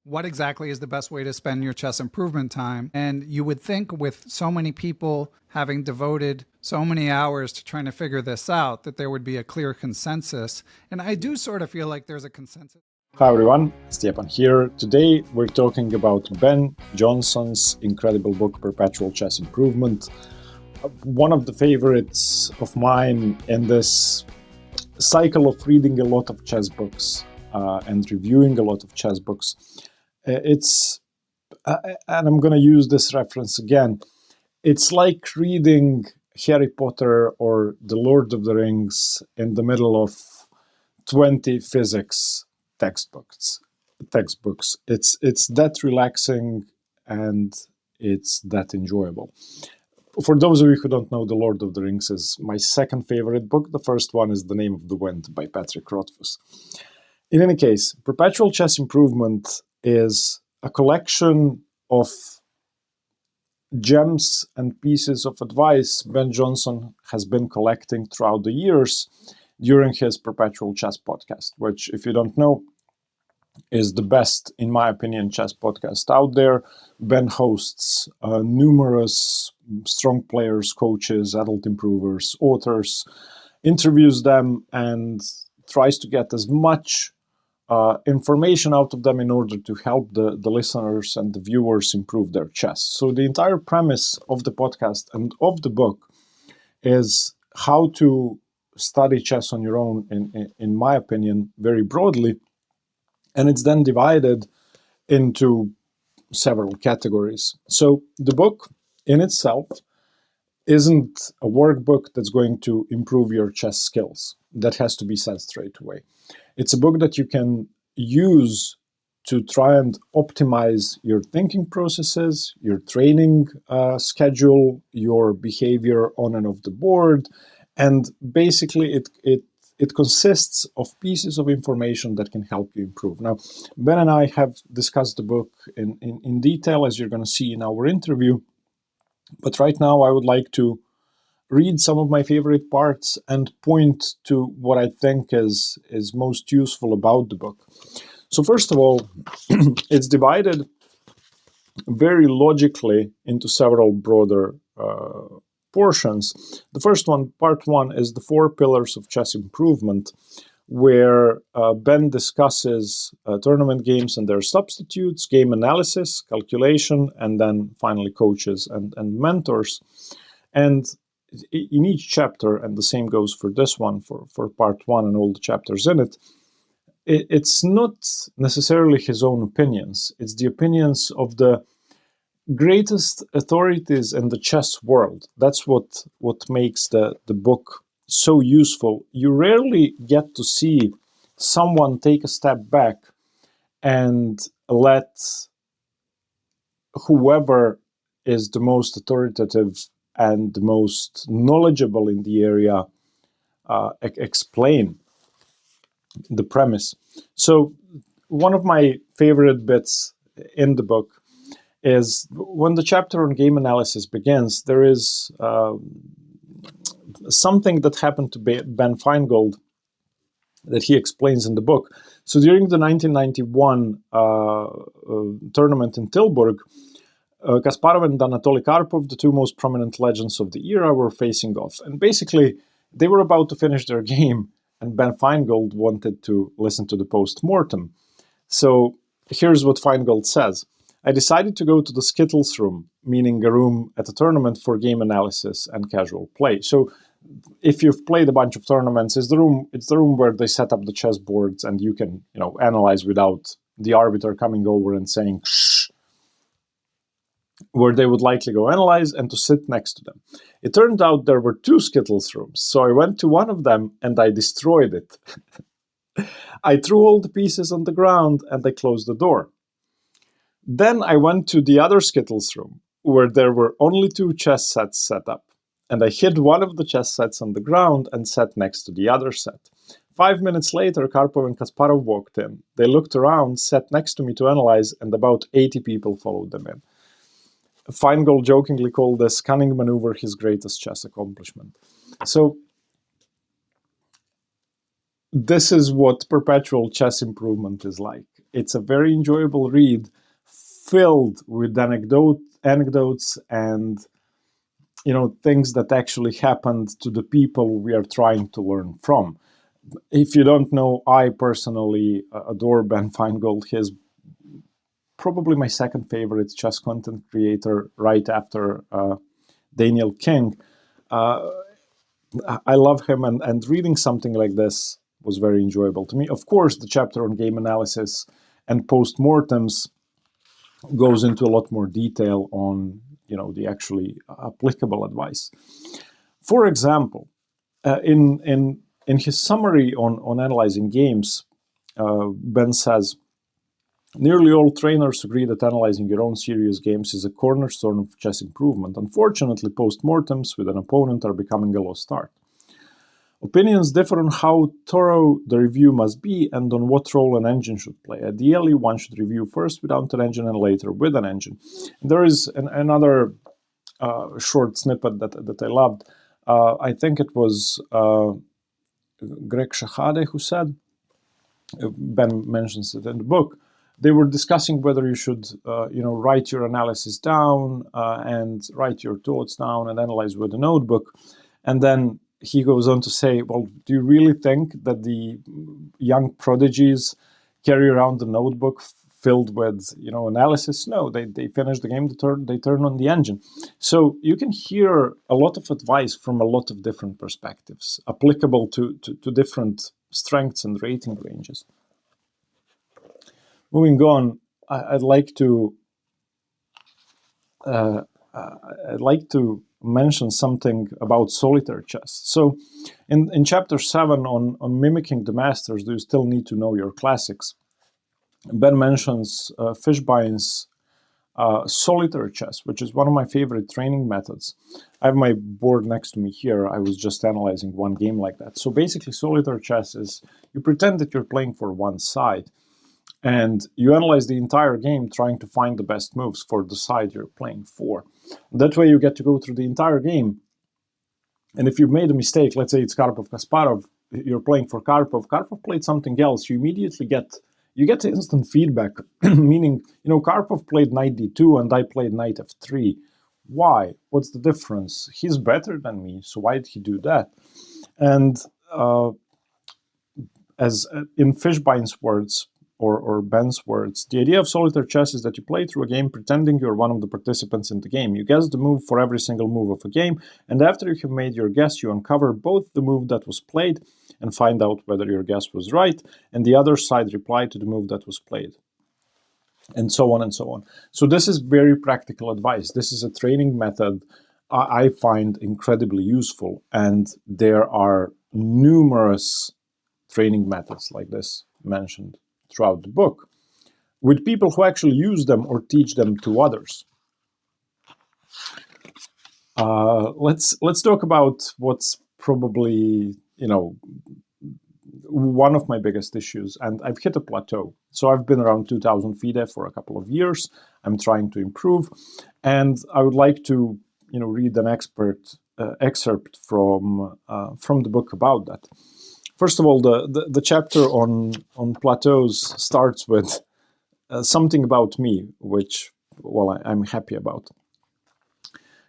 what exactly is the best way to spend your chess improvement time. And you would think with so many people having devoted so many hours to trying to figure this out, that there would be a clear consensus. And I do sort of feel like there's a consensus. Hi everyone, Stepan here. Today we're talking about Ben Johnson's incredible book, Perpetual Chess Improvement. One of the favorites of mine in this cycle of reading a lot of chess books and reviewing a lot of chess books. And I'm going to use this reference again. It's like reading Harry Potter or The Lord of the Rings in the middle of 20 physics textbooks. It's that relaxing and it's that enjoyable. For those of you who don't know, The Lord of the Rings is my second favorite book. The first one is The Name of the Wind by Patrick Rothfuss. In any case, Perpetual Chess Improvement is a collection of gems and pieces of advice Ben Johnson has been collecting throughout the years during his Perpetual Chess Podcast, which, if you don't know, is the best, in my opinion, chess podcast out there. Ben hosts numerous strong players, coaches, adult improvers, authors, interviews them, and tries to get as much information out of them in order to help the listeners and the viewers improve their chess. So the entire premise of the podcast and of the book is how to study chess on your own, in my opinion, very broadly. And it's then divided into several categories. So the book in itself isn't a workbook that's going to improve your chess skills. That has to be said straight away. It's a book that you can use to try and optimize your thinking processes, your training schedule, your behavior on and off the board. And basically, it consists of pieces of information that can help you improve. Now, Ben and I have discussed the book in detail, as you're going to see in our interview. But right now, I would like to read some of my favorite parts and point to what I think is most useful about the book. So first of all, it's divided very logically into several broader portions. The first one, part one, is the 4 pillars of chess improvement, where Ben discusses tournament games and their substitutes, game analysis, calculation, and then finally coaches and mentors. And in each chapter, and the same goes for this one, for part one and all the chapters in it, it's not necessarily his own opinions. It's the opinions of the greatest authorities in the chess world. That's what makes the book so useful. You rarely get to see someone take a step back and let whoever is the most authoritative and the most knowledgeable in the area explain the premise. So one of my favorite bits in the book is when the chapter on game analysis begins, there is something that happened to Ben Feingold that he explains in the book. So during the 1991 tournament in Tilburg, Kasparov and Anatoly Karpov, the 2 most prominent legends of the era, were facing off. And basically, they were about to finish their game, and Ben Feingold wanted to listen to the post-mortem. So here's what Feingold says. I decided to go to the Skittles room, meaning a room at a tournament for game analysis and casual play. So if you've played a bunch of tournaments, it's the room where they set up the chessboards and you can, analyze without the arbiter coming over and saying, shh, where they would likely go analyze and to sit next to them. It turned out there were 2 Skittles rooms, so I went to one of them and I destroyed it. I threw all the pieces on the ground and I closed the door. Then I went to the other Skittles room, where there were only 2 chess sets set up, and I hid one of the chess sets on the ground and sat next to the other set. 5 minutes later, Karpov and Kasparov walked in. They looked around, sat next to me to analyze, and about 80 people followed them in. Feingold jokingly called this cunning maneuver his greatest chess accomplishment. So this is what Perpetual Chess Improvement is like. it's a very enjoyable read, filled with anecdotes and things that actually happened to the people we are trying to learn from. If you don't know, I personally adore Ben Feingold. He's probably my second favorite chess content creator, right after Daniel King. I love him, and reading something like this was very enjoyable to me. Of course, the chapter on game analysis and postmortems goes into a lot more detail on the actually applicable advice. For example, in his summary on analyzing games, Ben says, nearly all trainers agree that analyzing your own serious games is a cornerstone of chess improvement. Unfortunately, postmortems with an opponent are becoming a lost art. Opinions differ on how thorough the review must be and on what role an engine should play. Ideally, one should review first without an engine and later with an engine. And there is another short snippet that I loved. I think it was Greg Shahade who said, Ben mentions it in the book, they were discussing whether you should write your analysis down and write your thoughts down and analyze with a notebook. And then he goes on to say, well, do you really think that the young prodigies carry around the notebook filled with analysis? No, they finish the game, they turn on the engine. So you can hear a lot of advice from a lot of different perspectives, applicable to different strengths and rating ranges. Moving on, I'd like to mention something about solitaire chess. So in chapter 7 on mimicking the masters, do you still need to know your classics? Ben mentions Fishbein's solitaire chess, which is one of my favorite training methods. I have my board next to me here. I was just analyzing one game like that. So basically, solitaire chess is you pretend that you're playing for one side, and you analyze the entire game trying to find the best moves for the side you're playing for. That way you get to go through the entire game. And if you've made a mistake, let's say it's Karpov-Kasparov, you're playing for Karpov. Karpov played something else. You immediately get instant feedback, meaning, Karpov played knight d2 and I played knight f3. Why? What's the difference? He's better than me, so why did he do that? And as in Fishbein's words, or Ben's words, the idea of solitaire chess is that you play through a game pretending you're one of the participants in the game. You guess the move for every single move of a game, and after you have made your guess, you uncover both the move that was played and find out whether your guess was right, and the other side replied to the move that was played, and so on and so on. So this is very practical advice. This is a training method I find incredibly useful, and there are numerous training methods like this mentioned throughout the book, with people who actually use them or teach them to others. Let's talk about what's probably one of my biggest issues, and I've hit a plateau. So I've been around 2,000 FIDE for a couple of years. I'm trying to improve, and I would like to read an excerpt from the book about that. First of all, the chapter on plateaus starts with something about me, which, well, I'm happy about.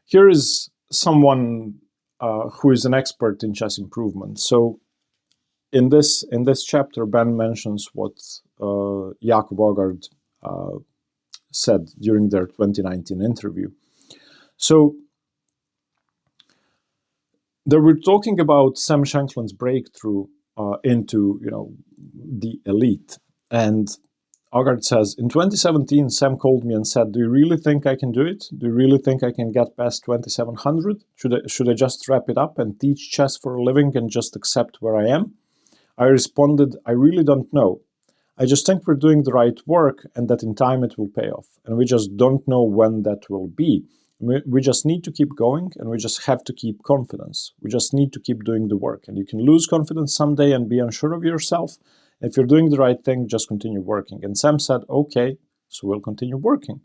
Here is someone who is an expert in chess improvement. So in this chapter, Ben mentions what Jakob Aagaard said during their 2019 interview. So they were talking about Sam Shankland's breakthrough into the elite, and Aagaard says, in 2017, Sam called me and said, do you really think I can do it? Do you really think I can get past 2700? Should I just wrap it up and teach chess for a living and just accept where I am? I responded, I really don't know. I just think we're doing the right work and that in time it will pay off. And we just don't know when that will be. We just need to keep going, and we just have to keep confidence. We just need to keep doing the work. And you can lose confidence someday and be unsure of yourself. If you're doing the right thing, just continue working. And Sam said, okay, so we'll continue working.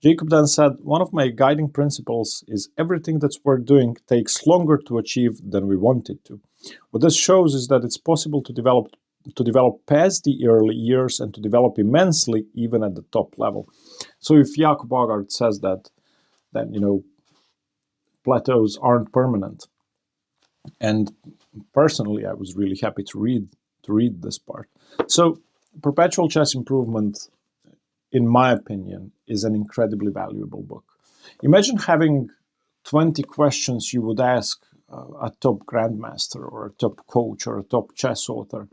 Jacob then said, one of my guiding principles is everything that's worth doing takes longer to achieve than we want it to. What this shows is that it's possible to develop to develop past the early years and to develop immensely even at the top level. So if Jakob Bogart says that, then plateaus aren't permanent. And personally, I was really happy to read this part. So Perpetual Chess Improvement, in my opinion, is an incredibly valuable book. Imagine having 20 questions you would ask a top grandmaster or a top coach or a top chess author.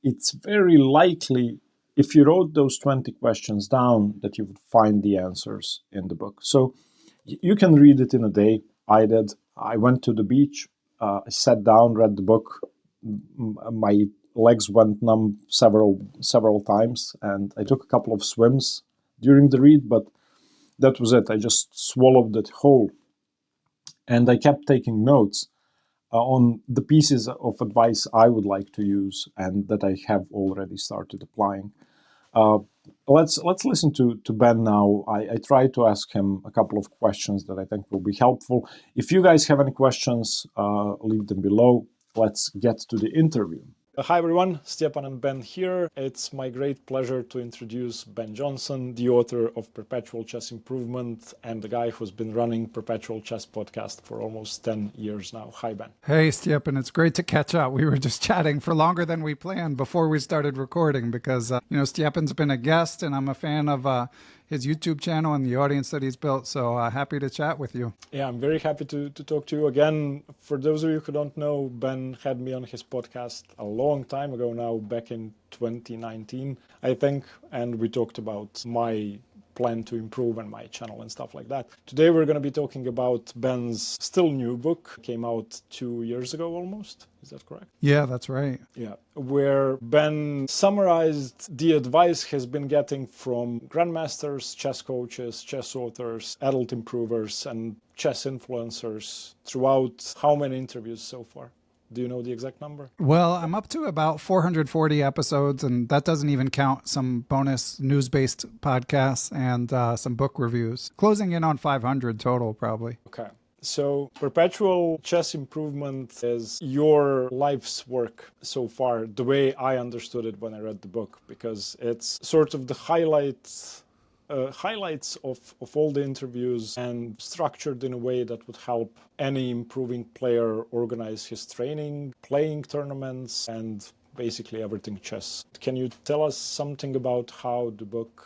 It's very likely, if you wrote those 20 questions down, that you would find the answers in the book. So you can read it in a day. I did. I went to the beach, I sat down, read the book. My legs went numb several times, and I took a couple of swims during the read, but that was it. I just swallowed it whole. And I kept taking notes on the pieces of advice I would like to use and that I have already started applying. Let's listen to Ben now. I tried to ask him a couple of questions that I think will be helpful. If you guys have any questions, leave them below. Let's get to the interview. Hi everyone, Stepan and Ben here. It's my great pleasure to introduce Ben Johnson, the author of Perpetual Chess Improvement and the guy who's been running Perpetual Chess Podcast for almost 10 years now. Hi Ben. Hey Stepan, it's great to catch up. We were just chatting for longer than we planned before we started recording because, Stepan's been a guest and I'm a fan of his YouTube channel and the audience that he's built. So happy to chat with you. Yeah, I'm very happy to talk to you again. For those of you who don't know, Ben had me on his podcast a long time ago now, back in 2019, I think. And we talked about my plan to improve and my channel and stuff like that. Today we're going to be talking about Ben's still new book. Came out 2 years ago almost. Is that correct? Yeah, that's right. Yeah, where Ben summarized the advice he's been getting from grandmasters, chess coaches, chess authors, adult improvers, and chess influencers throughout how many interviews so far? Do you know the exact number? Well, I'm up to about 440 episodes, and that doesn't even count some bonus news-based podcasts and some book reviews. Closing in on 500 total, probably. Okay. So Perpetual Chess Improvement is your life's work so far, the way I understood it when I read the book, because it's sort of the highlights of all the interviews and structured in a way that would help any improving player organize his training, playing tournaments, and basically everything chess. Can you tell us something about how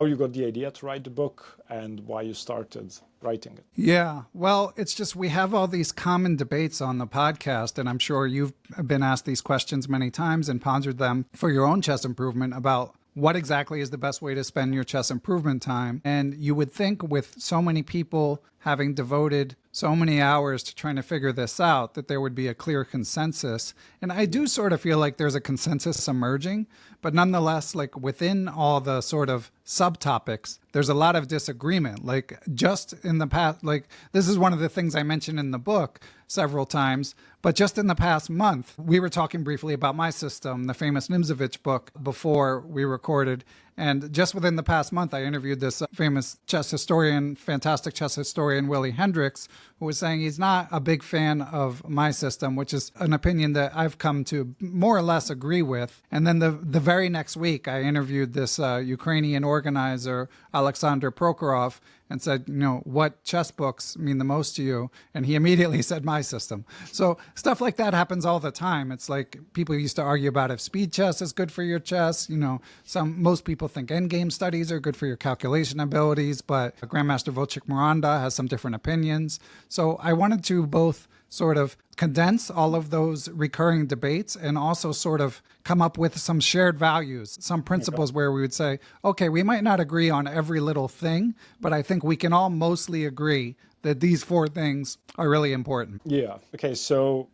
you got the idea to write the book and why you started writing it? Yeah, well, it's just we have all these common debates on the podcast, and I'm sure you've been asked these questions many times and pondered them for your own chess improvement about what exactly is the best way to spend your chess improvement time. And you would think with so many people having devoted so many hours to trying to figure this out that there would be a clear consensus. And I do sort of feel like there's a consensus emerging, but nonetheless, like within all the sort of subtopics, there's a lot of disagreement. Like just in the past, like this is one of the things I mentioned in the book several times, but just in the past month, we were talking briefly about My System, the famous Nimzovich book, before we recorded. And just within the past month, I interviewed this famous chess historian, fantastic chess historian, Willie Hendricks, who was saying he's not a big fan of My System, which is an opinion that I've come to more or less agree with. And then the very next week, I interviewed this Ukrainian organizer, Alexander Prokhorov, and said, what chess books mean the most to you? And he immediately said My System. So stuff like that happens all the time. It's like people used to argue about if speed chess is good for your chess. Most people think endgame studies are good for your calculation abilities, but Grandmaster Wojciech Miranda has some different opinions. So I wanted to both sort of condense all of those recurring debates and also sort of come up with some shared values, some principles where we would say, okay, we might not agree on every little thing, but I think we can all mostly agree that these 4 things are really important. Yeah. Okay. So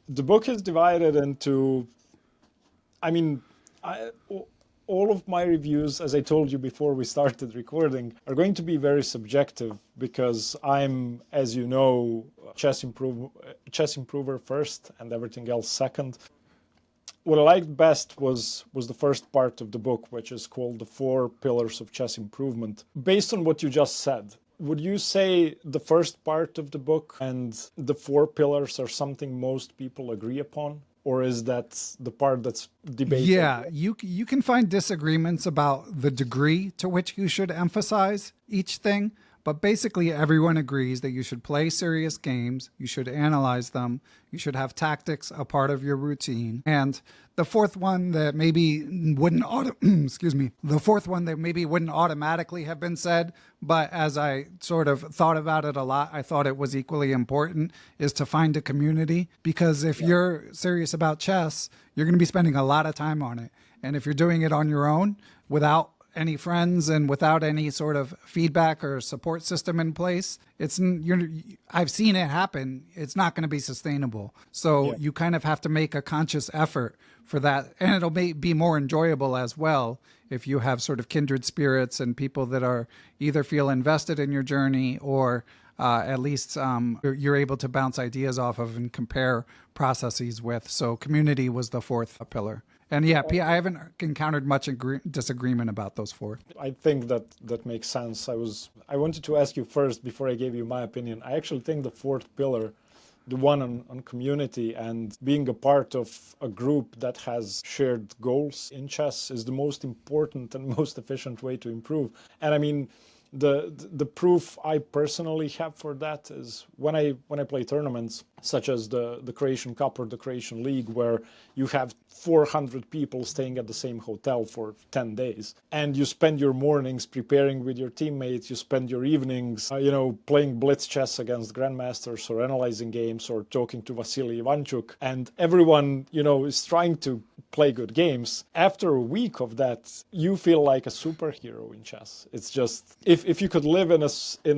the book is divided into, all of my reviews, as I told you before we started recording, are going to be very subjective because I'm, as you know, chess improver first and everything else second. What I liked best was the first part of the book, which is called The 4 Pillars of Chess Improvement. Based on what you just said, would you say the first part of the book and the 4 pillars are something most people agree upon? or is that the part that's debated? Yeah, you can find disagreements about the degree to which you should emphasize each thing, but basically everyone agrees that you should play serious games, you should analyze them, you should have tactics a part of your routine. And the fourth one that maybe wouldn't the fourth one that maybe wouldn't automatically have been said, but as I sort of thought about it a lot, I thought it was equally important, is to find a community. Because if you're serious about chess, you're going to be spending a lot of time on it. And if you're doing it on your own without any friends and without any sort of feedback or support system in place, I've seen it happen. It's not going to be sustainable. So you kind of have to make a conscious effort for that. And it'll be more enjoyable as well if you have sort of kindred spirits and people that are either feel invested in your journey or at least you're able to bounce ideas off of and compare processes with. So community was the fourth pillar. And yeah, I haven't encountered much disagreement about those four. I think that makes sense. I wanted to ask you first, before I gave you my opinion, I actually think the fourth pillar, the one on community and being a part of a group that has shared goals in chess, is the most important and most efficient way to improve. And I mean, the proof I personally have for that is when I play tournaments such as the Croatian Cup or the Croatian League, where you have 400 people staying at the same hotel for 10 days, and you spend your mornings preparing with your teammates, you spend your evenings, playing blitz chess against grandmasters or analyzing games or talking to Vasily Ivanchuk, and everyone, is trying to play good games. After a week of that, you feel like a superhero in chess. It's just, if you could live in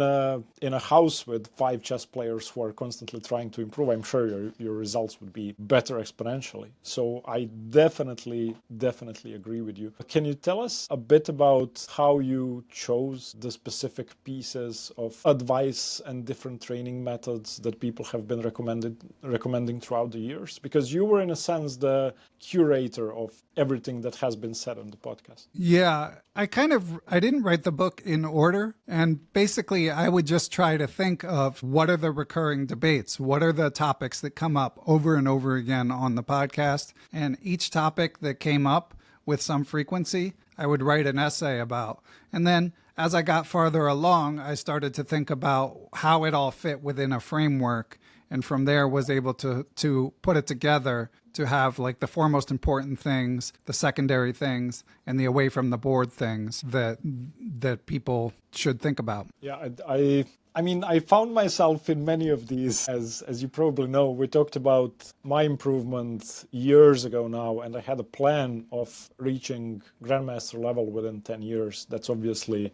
a house with 5 chess players who are constantly trying to improve, I'm sure your results would be better exponentially. So I definitely agree with you. Can you tell us a bit about how you chose the specific pieces of advice and different training methods that people have been recommending throughout the years? Because you were, in a sense, the curator of everything that has been said on the podcast. Yeah, I didn't write the book in order. And basically, I would just try to think of what are the recurring debates? What are the topics that come up over and over again on the podcast? And each topic that came up with some frequency, I would write an essay about. And then as I got farther along, I started to think about how it all fit within a framework. And from there was able to put it together to have like the four most important things, the secondary things, and the away from the board things that people should think about. Yeah, I found myself in many of these. As you probably know, we talked about my improvement years ago now, and I had a plan of reaching grandmaster level within 10 years. That's obviously,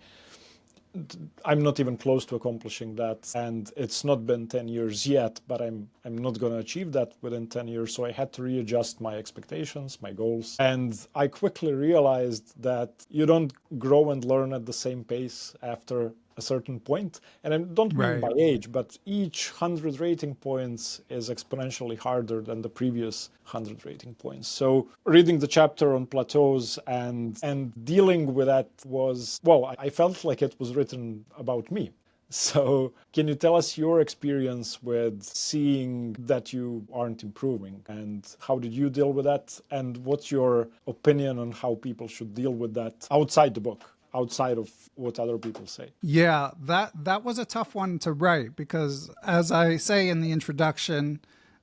I'm not even close to accomplishing that, and it's not been 10 years yet, but I'm not going to achieve that within 10 years, so I had to readjust my expectations, my goals, and I quickly realized that you don't grow and learn at the same pace after a certain point. And I don't mean by age, but each 100 rating points is exponentially harder than the previous 100 rating points. So reading the chapter on plateaus and dealing with that was, I felt like it was written about me. So can you tell us your experience with seeing that you aren't improving, and how did you deal with that? And what's your opinion on how people should deal with that outside the book, outside of what other people say? Yeah, that was a tough one to write because, as I say in the introduction,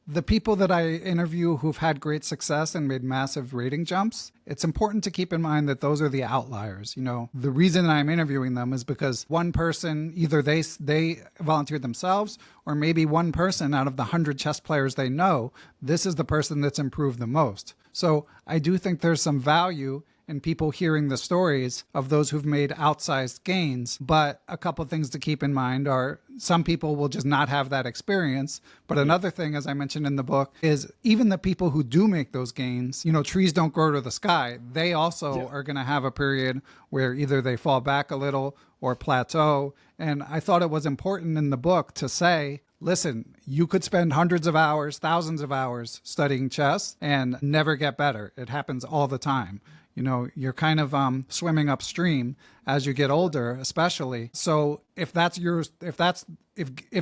the people that I interview who've had great success and made massive rating jumps, it's important to keep in mind that those are the outliers. The reason I'm interviewing them is because one person, either they volunteered themselves, or maybe one person out of the 100 chess players they know, this is the person that's improved the most. So I do think there's some value and people hearing the stories of those who've made outsized gains. But a couple of things to keep in mind are some people will just not have that experience. But another thing, as I mentioned in the book, is even the people who do make those gains, trees don't grow to the sky. They also are going to have a period where either they fall back a little or plateau. And I thought it was important in the book to say, listen, you could spend hundreds of hours, thousands of hours studying chess and never get better. It happens all the time. You're kind of swimming upstream. as you get older, especially. So if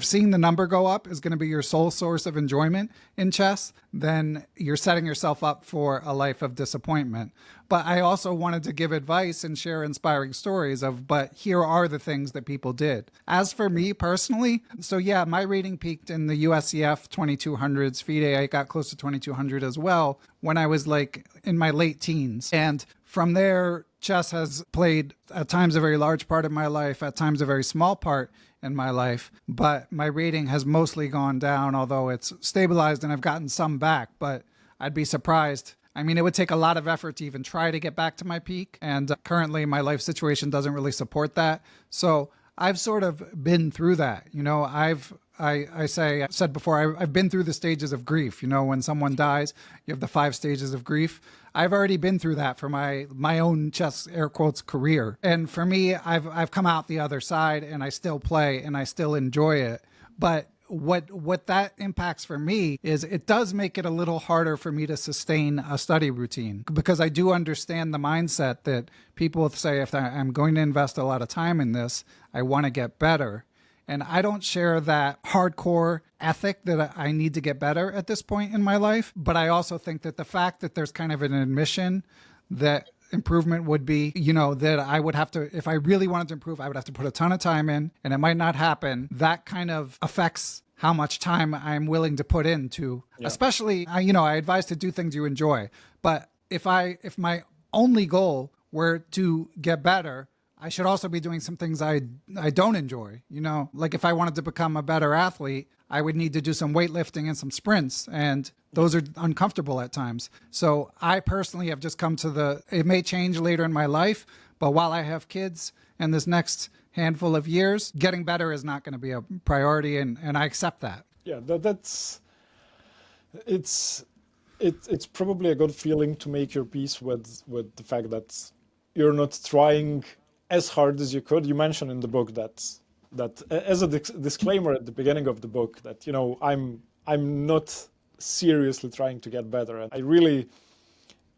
seeing the number go up is going to be your sole source of enjoyment in chess, then you're setting yourself up for a life of disappointment. But I also wanted to give advice and share inspiring stories but here are the things that people did. As for me personally, so yeah, my rating peaked in the USCF 2200s. FIDE, I got close to 2200 as well when I was like in my late teens. And from there, chess has played at times a very large part of my life, at times a very small part in my life, but my rating has mostly gone down, although it's stabilized and I've gotten some back, but I'd be surprised. I mean, it would take a lot of effort to even try to get back to my peak, and currently my life situation doesn't really support that. So I've sort of been through that. You know, I've said before, I've been through the stages of grief. You know, when someone dies, you have the 5 stages of grief. I've already been through that for my own chess, air quotes, career. And for me, I've come out the other side and I still play and I still enjoy it. But what that impacts for me is it does make it a little harder for me to sustain a study routine, because I do understand the mindset that people say, if I'm going to invest a lot of time in this, I want to get better. And I don't share that hardcore ethic that I need to get better at this point in my life. But I also think that the fact that there's kind of an admission that improvement would be, you know, that I would have to, if I really wanted to improve, I would have to put a ton of time in, and it might not happen. That kind of affects how much time I'm willing to put into, especially, I advise to do things you enjoy. But if my only goal were to get better, I should also be doing some things I don't enjoy. You know, like if I wanted to become a better athlete, I would need to do some weightlifting and some sprints, and those are uncomfortable at times. So I personally have just come to it may change later in my life, but while I have kids and this next handful of years, getting better is not going to be a priority, and I accept that. Yeah, it's probably a good feeling to make your peace with the fact that you're not trying as hard as you could. You mentioned in the book that as a disclaimer at the beginning of the book that, you know, I'm not seriously trying to get better. And I really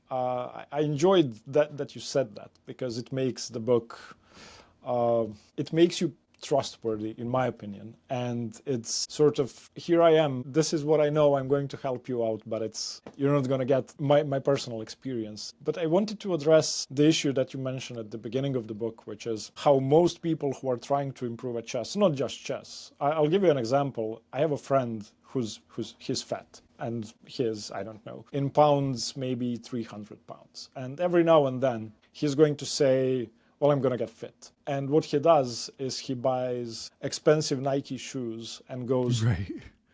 I enjoyed that you said that, because it makes the book it makes you trustworthy, in my opinion. And it's sort of, here I am, this is what I know, I'm going to help you out, but you're not going to get my personal experience. But I wanted to address the issue that you mentioned at the beginning of the book, which is how most people who are trying to improve at chess, not just chess. I'll give you an example. I have a friend he's fat, and he's, I don't know, in pounds, maybe 300 pounds. And every now and then he's going to say, well, I'm going to get fit. And what he does is he buys expensive Nike shoes and goes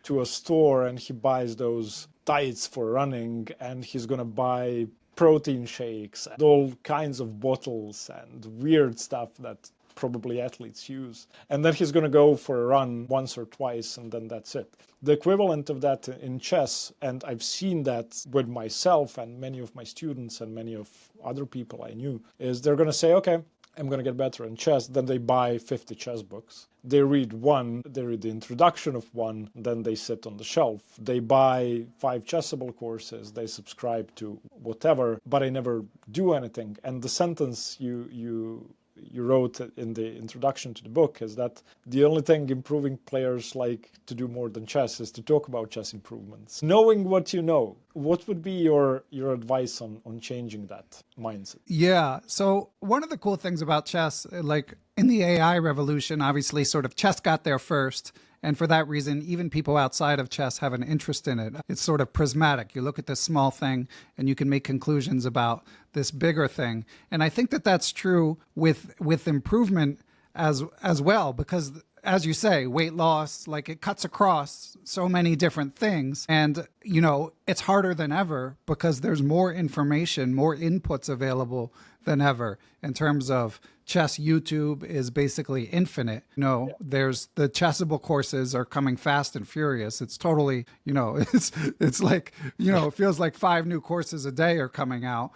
to a store and he buys those tights for running, and he's going to buy protein shakes and all kinds of bottles and weird stuff that probably athletes use. And then he's going to go for a run once or twice, and then that's it. The equivalent of that in chess, and I've seen that with myself and many of my students and many of other people I knew, is they're going to say, okay, I'm going to get better in chess. Then they buy 50 chess books. They read one, they read the introduction of one, then they sit on the shelf. They buy 5 Chessable courses, they subscribe to whatever, but I never do anything. And the sentence you wrote in the introduction to the book is that the only thing improving players like to do more than chess is to talk about chess improvements. Knowing what you know, what would be your advice on changing that mindset? Yeah. So one of the cool things about chess, like in the AI revolution, obviously sort of chess got there first. And for that reason, even people outside of chess have an interest in it. It's sort of prismatic. You look at this small thing and you can make conclusions about this bigger thing. And I think that that's true with improvement as well, because as you say, weight loss, like it cuts across so many different things. And, you know, it's harder than ever because there's more information, more inputs available than ever in terms of chess. YouTube is basically infinite. You know, there's the Chessable courses are coming fast and furious. It's totally, you know, it's like, you know, it feels like 5 new courses a day are coming out.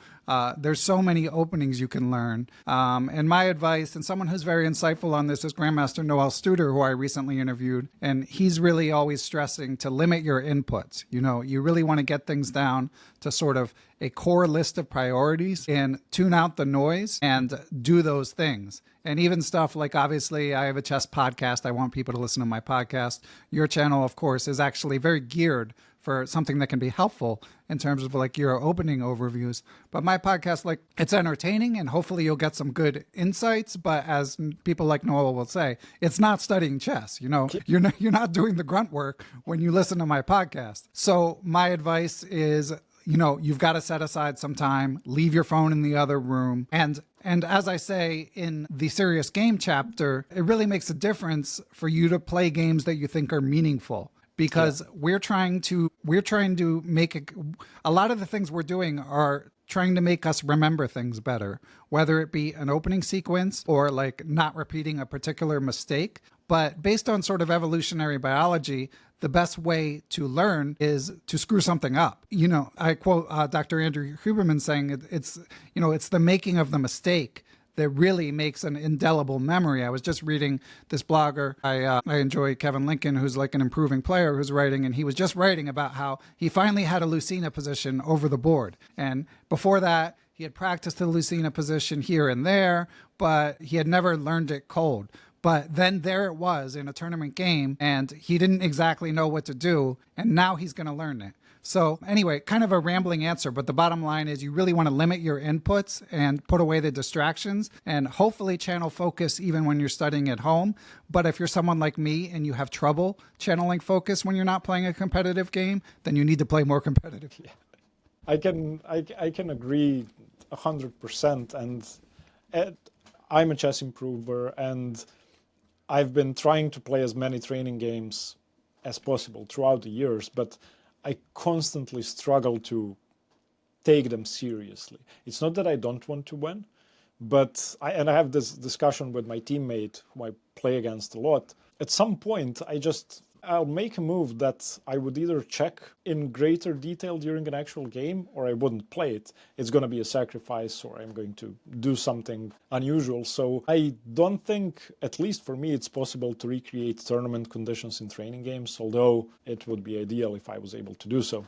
There's so many openings you can learn. And my advice, and someone who's very insightful on this is Grandmaster Noel Studer, who I recently interviewed. And he's really always stressing to limit your inputs. You know, you really want to get things down to sort of a core list of priorities and tune out the noise and do those things. things. And even stuff like, obviously, I have a chess podcast. I want people to listen to my podcast. Your channel, of course, is actually very geared for something that can be helpful in terms of like your opening overviews. But my podcast, like, it's entertaining and hopefully you'll get some good insights. But as people like Noel will say, it's not studying chess. You know, you're not doing the grunt work when you listen to my podcast. So my advice is, you know, you've got to set aside some time, leave your phone in the other room. And as I say in the serious game chapter, it really makes a difference for you to play games that you think are meaningful. Because we're trying to make it, a lot of the things we're doing are trying to make us remember things better, whether it be an opening sequence or like not repeating a particular mistake. But based on sort of evolutionary biology, the best way to learn is to screw something up. You know, I quote Dr. Andrew Huberman saying it's the making of the mistake that really makes an indelible memory. I was just reading this blogger. I enjoy Kevin Lincoln, who's like an improving player who's writing, and he was just writing about how he finally had a Lucena position over the board. And before that, he had practiced the Lucena position here and there, but he had never learned it cold. But then there it was in a tournament game, and he didn't exactly know what to do, and now he's going to learn it. So anyway, kind of a rambling answer, but the bottom line is you really want to limit your inputs and put away the distractions and hopefully channel focus even when you're studying at home. But if you're someone like me and you have trouble channeling focus when you're not playing a competitive game, then you need to play more competitive. Yeah. I can agree 100%. And I'm a chess improver, and I've been trying to play as many training games as possible throughout the years, but I constantly struggle to take them seriously. It's not that I don't want to win, but I have this discussion with my teammate who I play against a lot. At some point, I'll make a move that I would either check in greater detail during an actual game or I wouldn't play it. It's going to be a sacrifice or I'm going to do something unusual. So I don't think, at least for me, it's possible to recreate tournament conditions in training games, although it would be ideal if I was able to do so.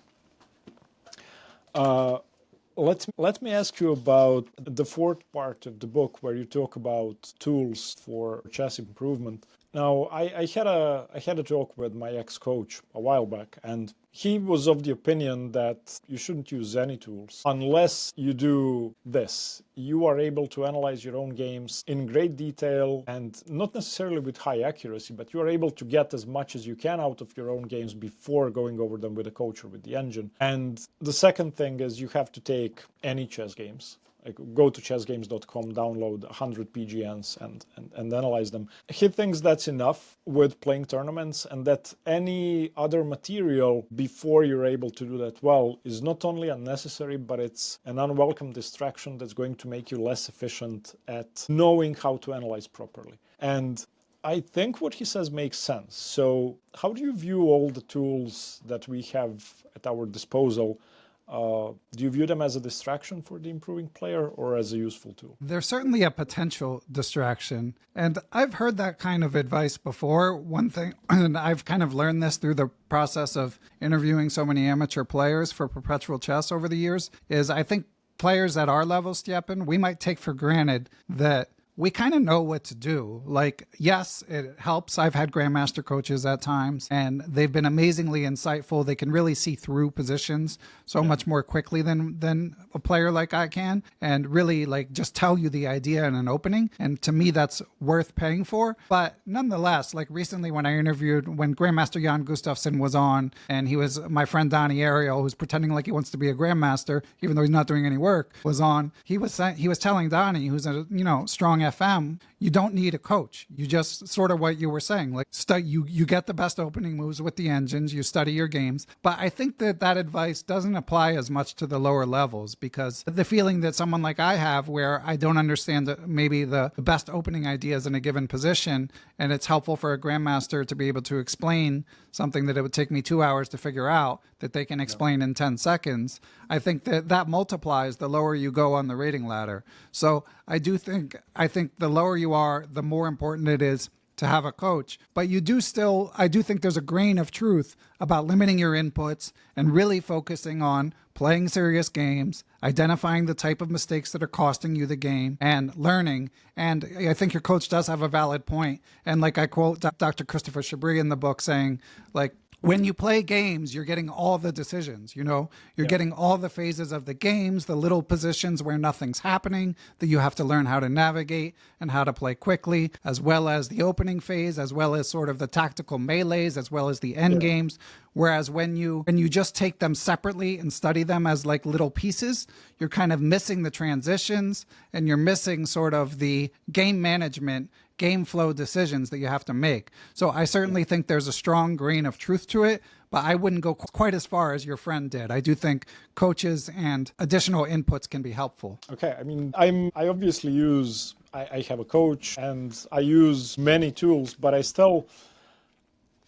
Let me ask you about the fourth part of the book where you talk about tools for chess improvement. Now, I had a talk with my ex-coach a while back, and he was of the opinion that you shouldn't use any tools unless you do this. You are able to analyze your own games in great detail and not necessarily with high accuracy, but you are able to get as much as you can out of your own games before going over them with a coach or with the engine. And the second thing is you have to take any chess games. Like go to chessgames.com, download 100 PGNs and analyze them. He thinks that's enough with playing tournaments, and that any other material before you're able to do that well is not only unnecessary, but it's an unwelcome distraction that's going to make you less efficient at knowing how to analyze properly. And I think what he says makes sense. So how do you view all the tools that we have at our disposal? Do you view them as a distraction for the improving player or as a useful tool? They're certainly a potential distraction. And I've heard that kind of advice before. One thing, and I've kind of learned this through the process of interviewing so many amateur players for Perpetual Chess over the years, is I think players at our level, Stjepan, we might take for granted that we kind of know what to do. Like, yes, it helps. I've had grandmaster coaches at times, and they've been amazingly insightful. They can really see through positions so much more quickly than a player like I can, and really like just tell you the idea in an opening. And to me, that's worth paying for. But nonetheless, like recently when Grandmaster Jan Gustafsson was on, and he was my friend Donnie Ariel, who's pretending like he wants to be a grandmaster, even though he's not doing any work, was on. He was telling Donnie, who's a strong FM, you don't need a coach. You just sort of what you were saying, like you get the best opening moves with the engines, you study your games. But I think that advice doesn't apply as much to the lower levels, because the feeling that someone like I have where I don't understand maybe the best opening ideas in a given position, and it's helpful for a grandmaster to be able to explain something that it would take me 2 hours to figure out that they can explain in 10 seconds. I think that multiplies the lower you go on the rating ladder. So I think the lower you are, the more important it is to have a coach. But I do think there's a grain of truth about limiting your inputs and really focusing on playing serious games, identifying the type of mistakes that are costing you the game, and learning. And I think your coach does have a valid point. And like I quote Dr. Christopher Chabris in the book saying, like, when you play games, you're getting all the decisions, you're getting all the phases of the games, the little positions where nothing's happening that you have to learn how to navigate and how to play quickly, as well as the opening phase, as well as sort of the tactical melees, as well as the end games. Whereas when you just take them separately and study them as like little pieces, you're kind of missing the transitions and you're missing sort of the game management, game flow decisions that you have to make. So I certainly think there's a strong grain of truth to it, but I wouldn't go quite as far as your friend did. I do think coaches and additional inputs can be helpful. Okay, I mean, I obviously I have a coach and I use many tools, but I still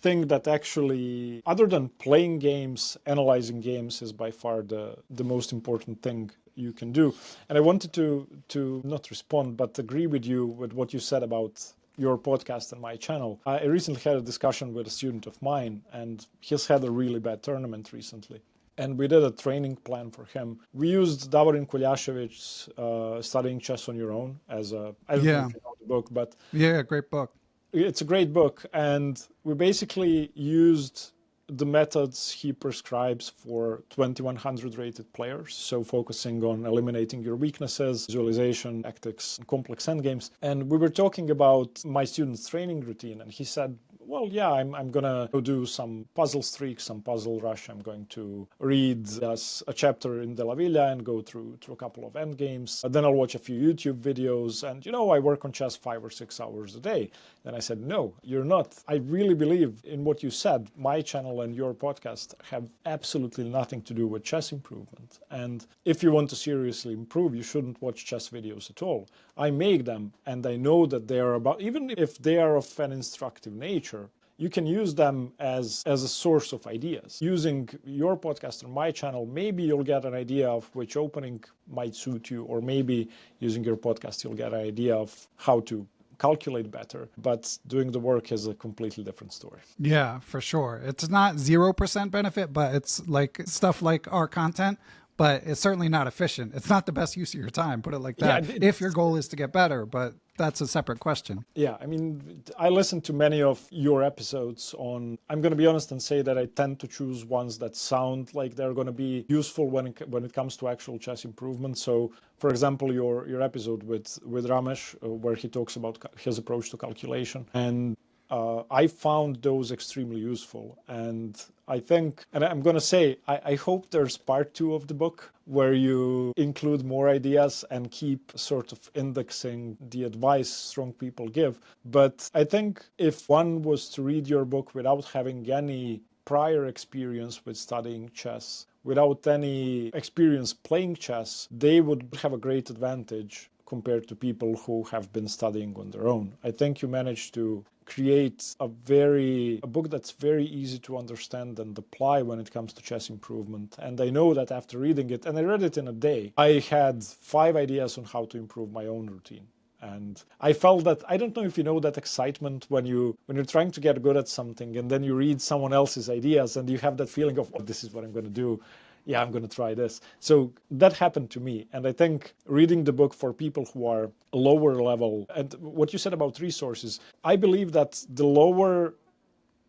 think that actually, other than playing games, analyzing games is by far the most important thing you can do. And I wanted to not respond, but agree with you with what you said about your podcast and my channel. I recently had a discussion with a student of mine, and he's had a really bad tournament recently. And we did a training plan for him. We used Davorin Kuljašević's Studying Chess on Your Own as I don't know if you know the book, but... Yeah, great book. It's a great book. And we basically used the methods he prescribes for 2100 rated players. So focusing on eliminating your weaknesses, visualization, tactics, and complex endgames. And we were talking about my student's training routine. And he said, well, yeah, I'm going to do some puzzle streaks, some puzzle rush. I'm going to read a chapter in De La Villa and go through a couple of end games. Then I'll watch a few YouTube videos. And, I work on chess 5 or 6 hours a day. And I said, no, you're not. I really believe in what you said. My channel and your podcast have absolutely nothing to do with chess improvement. And if you want to seriously improve, you shouldn't watch chess videos at all. I make them, and I know that they are about, even if they are of an instructive nature, you can use them as a source of ideas. Using your podcast or my channel, maybe you'll get an idea of which opening might suit you, or maybe using your podcast, you'll get an idea of how to calculate better, but doing the work is a completely different story. Yeah, for sure. It's not 0% benefit, but it's like stuff like our content, but it's certainly not efficient. It's not the best use of your time, put it like that, if your goal is to get better, but that's a separate question. Yeah, I mean, I listened to many of your episodes on, I'm going to be honest and say that I tend to choose ones that sound like they're going to be useful when it comes to actual chess improvement. So, for example, your episode with Ramesh, where he talks about his approach to calculation. And I found those extremely useful. And I think, and I'm going to say, I hope there's part 2 of the book where you include more ideas and keep sort of indexing the advice strong people give. But I think if one was to read your book without having any prior experience with studying chess, without any experience playing chess, they would have a great advantage compared to people who have been studying on their own. I think you managed to create a book that's very easy to understand and apply when it comes to chess improvement. And I know that after reading it, and I read it in a day, I had 5 ideas on how to improve my own routine. And I felt that, I don't know if you know that excitement when you're trying to get good at something and then you read someone else's ideas and you have that feeling of, oh, this is what I'm going to do. Yeah, I'm going to try this. So that happened to me. And I think reading the book for people who are lower level, and what you said about resources, I believe that the lower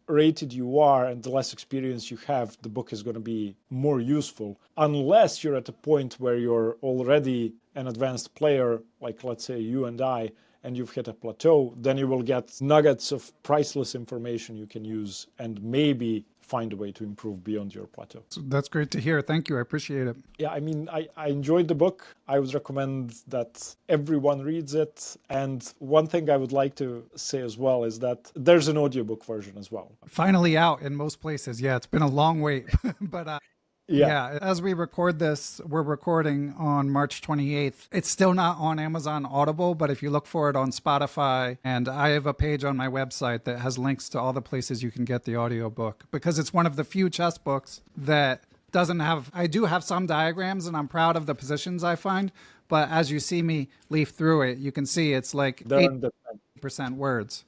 rated you are and the less experience you have, the book is going to be more useful. Unless you're at a point where you're already an advanced player, like let's say you and I, and you've hit a plateau, then you will get nuggets of priceless information you can use and maybe find a way to improve beyond your plateau. So that's great to hear. Thank you. I appreciate it. Yeah, I mean, I enjoyed the book. I would recommend that everyone reads it. And one thing I would like to say as well is that there's an audiobook version as well. Finally out in most places. Yeah, it's been a long wait. But yeah, as we record this, we're recording on March 28th. It's still not on Amazon Audible, but if you look for it on Spotify, and I have a page on my website that has links to all the places you can get the audiobook, because it's one of the few chess books that doesn't have, I do have some diagrams and I'm proud of the positions I find, but as you see me leaf through it, you can see it's like percent words.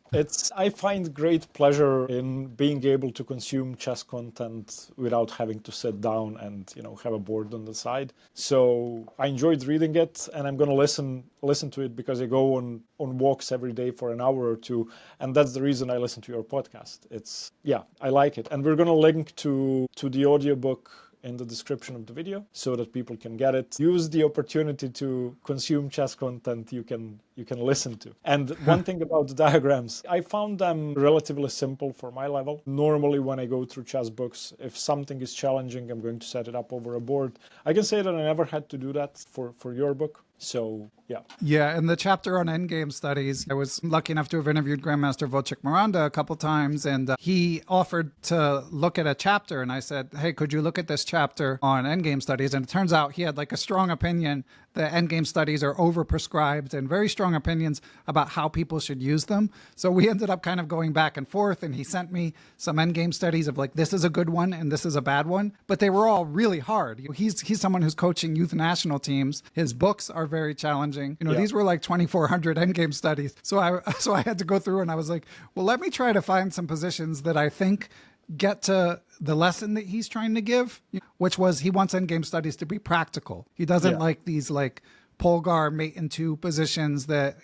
I find great pleasure in being able to consume chess content without having to sit down and have a board on the side. So I enjoyed reading it, and I'm going to listen to it because I go on walks every day for an hour or two, and that's the reason I listen to your podcast. I like it, and we're going to link to the audiobook in the description of the video so that people can get it. Use the opportunity to consume chess content you can listen to. And one thing about the diagrams, I found them relatively simple for my level. Normally when I go through chess books, if something is challenging, I'm going to set it up over a board. I can say that I never had to do that for your book. So, yeah. Yeah, in the chapter on endgame studies, I was lucky enough to have interviewed Grandmaster Wojciech Miranda a couple times, and he offered to look at a chapter, and I said, hey, could you look at this chapter on endgame studies? And it turns out he had like a strong opinion that endgame studies are overprescribed and very strong opinions about how people should use them. So we ended up kind of going back and forth, and he sent me some endgame studies of like, this is a good one and this is a bad one, but they were all really hard. He's someone who's coaching youth national teams. His books are very challenging. These were like 2,400 endgame studies. So I had to go through and I was like, well, let me try to find some positions that I think get to the lesson that he's trying to give, which was he wants endgame studies to be practical. He doesn't like these like Polgar mate in two positions that,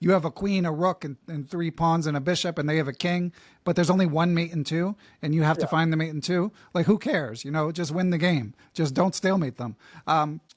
you have a queen, a rook, and three pawns and a bishop, and they have a king, but there's only one mate in two, and you have to find the mate in two. Like, who cares? Just win the game. Just don't stalemate them.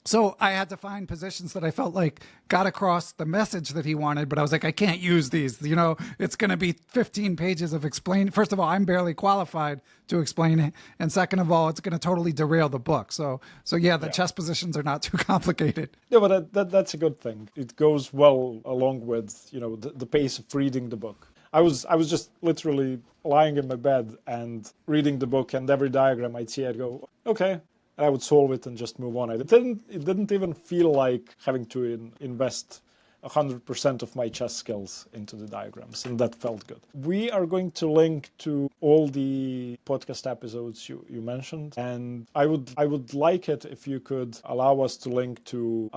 So I had to find positions that I felt like got across the message that he wanted, but I was like, I can't use these. It's going to be 15 pages of explaining. First of all, I'm barely qualified to explain it, and second of all, it's going to totally derail the book. So the chess positions are not too complicated. Yeah, but that's a good thing. It goes well along with the pace of reading the book. I was just literally lying in my bed and reading the book, and every diagram I'd see, I'd go, okay, and I would solve it and just move on. It didn't even feel like having to invest 100% of my chess skills into the diagrams, and that felt good. We are going to link to all the podcast episodes you mentioned, and I would like it if you could allow us to link to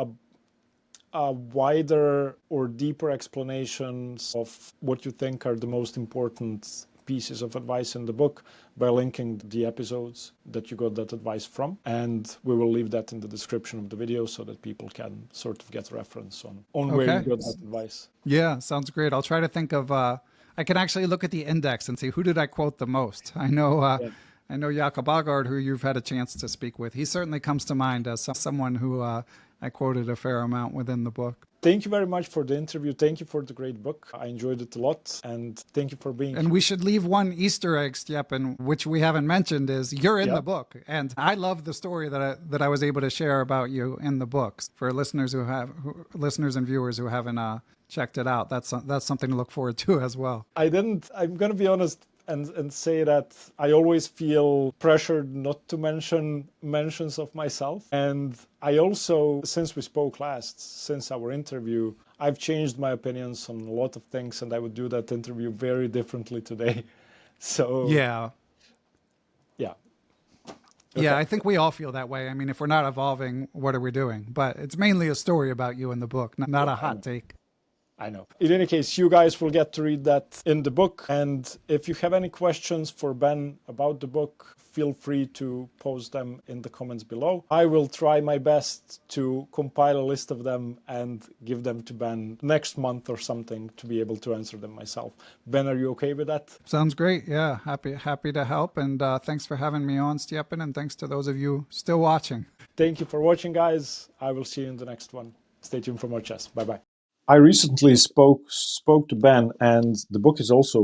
a wider or deeper explanations of what you think are the most important pieces of advice in the book by linking the episodes that you got that advice from. And we will leave that in the description of the video so that people can sort of get reference on where you got that advice. Yeah, sounds great. I'll try to think of, I can actually look at the index and see who did I quote the most. I know Jakob Agard, who you've had a chance to speak with. He certainly comes to mind as someone who I quoted a fair amount within the book. Thank you very much for the interview. Thank you for the great book. I enjoyed it a lot, and thank you for being here. And we should leave one Easter egg, Stjepan, which we haven't mentioned, is you're in the book. And I love the story that I was able to share about you in the books for listeners and viewers who haven't checked it out. That's something to look forward to as well. I'm going to be honest and say that I always feel pressured not to mentions of myself. And I also, since we spoke last, since our interview, I've changed my opinions on a lot of things, and I would do that interview very differently today. So yeah. Okay. Yeah, I think we all feel that way. I mean, if we're not evolving, what are we doing? But it's mainly a story about you in the book, not a hot take. I know. In any case, you guys will get to read that in the book. And if you have any questions for Ben about the book, feel free to post them in the comments below. I will try my best to compile a list of them and give them to Ben next month or something to be able to answer them myself. Ben, are you okay with that? Sounds great. Yeah, happy to help. And thanks for having me on, Stjepan. And thanks to those of you still watching. Thank you for watching, guys. I will see you in the next one. Stay tuned for more chess. Bye-bye. I recently spoke to Ben, and the book is also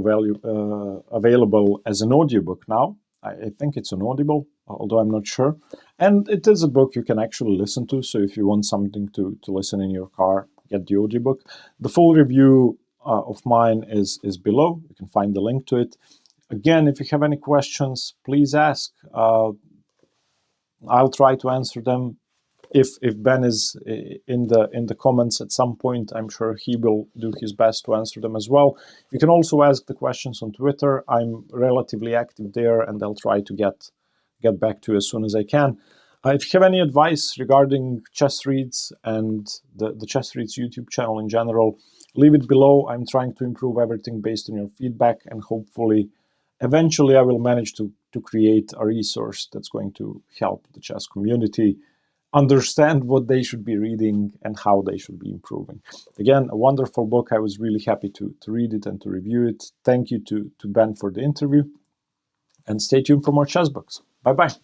available as an audiobook now. I think it's on Audible, although I'm not sure. And it is a book you can actually listen to, so if you want something to listen in your car, get the audiobook. The full review of mine is below. You can find the link to it. Again, if you have any questions, please ask. I'll try to answer them. If Ben is in the comments at some point, I'm sure he will do his best to answer them as well. You can also ask the questions on Twitter. I'm relatively active there, and I'll try to get back to you as soon as I can. If you have any advice regarding Chessreads and the Chessreads YouTube channel in general, leave it below. I'm trying to improve everything based on your feedback, and hopefully, eventually I will manage to create a resource that's going to help the chess community understand what they should be reading and how they should be improving. Again, a wonderful book. I was really happy to read it and to review it. Thank you to Ben for the interview, and stay tuned for more chess books. Bye-bye.